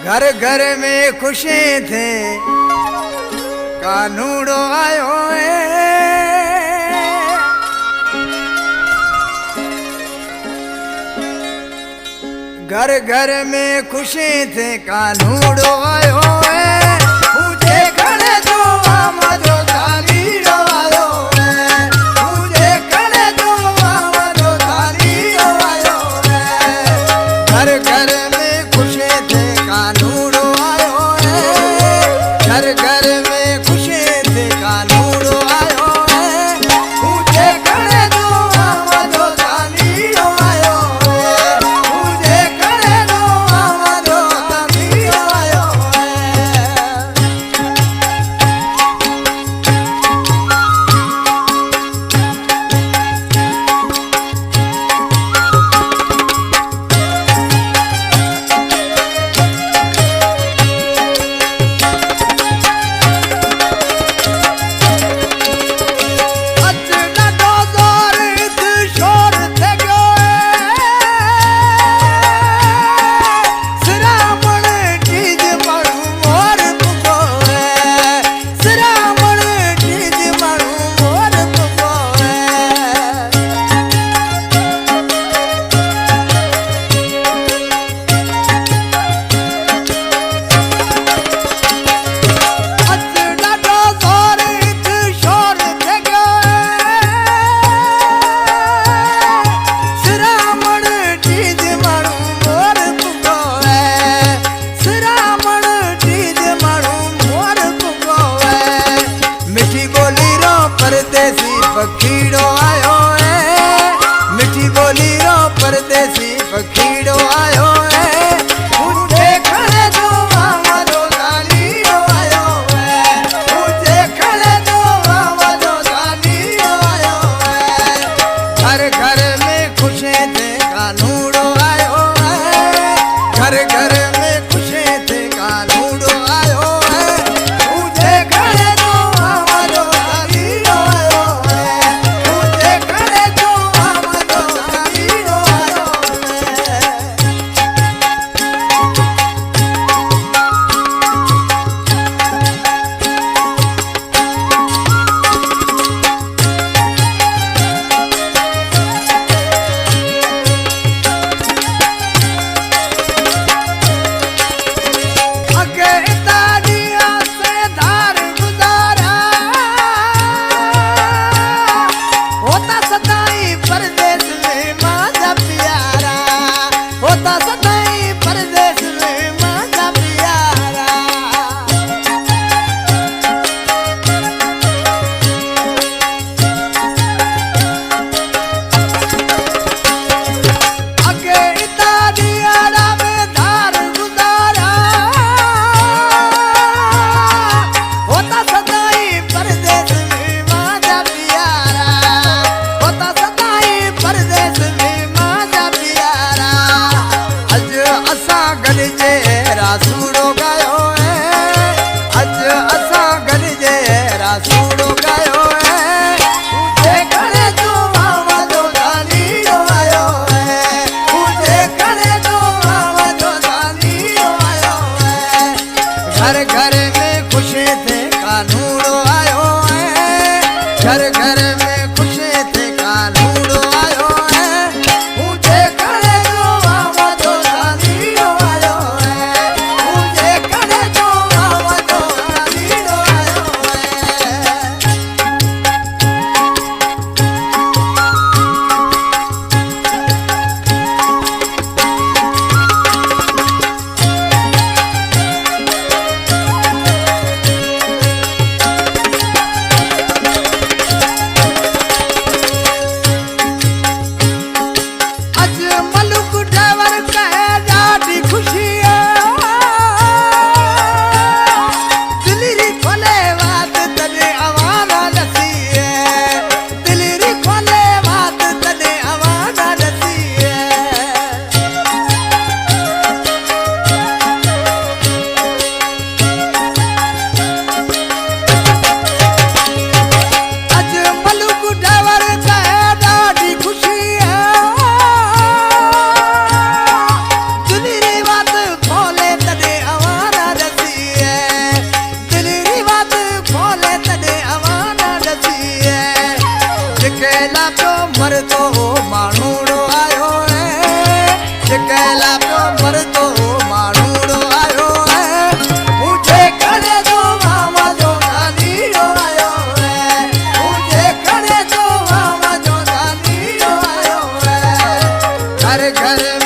घर घर में खुशी थे कानूड़ो आयो है। घर घर में खुशी थे कानूड़ो आयो है। मुझे खड़े जो आमदो कानीड़ो आयो है। मुझे खड़े जो आमदो कानीड़ो आयो है। घर घर में खुशी थे कानूड़ो आयो है। घर घर में खुशी थे कानूड़ो आयो है। मुझे खड़े जो आमदो कानीड़ो आयो है। मुझे खड़े जो आमदो कानीड़ो आयो है। परदेसी पखीड़ो आयो है। मिठी बोली रो परदेसी पखीड़ो आयो है। मुझे खड़े जो आमदो कानीड़ो आयो है। मुझे खड़े जो आमदो कानीड़ो आयो है। घर घर में खुशी थे कानूड़ो आयो है। घर घर में खुशी थे कानूड़ो आयो है। मुझे खड़े जो आमदो कानीड़ो आयो है। मुझे खड़े जो आमदो कानीड़ो आयो है। प्यो मरतो मानूड़ो आयो है मुझे खड़े तो मामा जो गालीड़ो आयो है मुझे खड़े तो मामा जो गालीड़ो आयो है घर घर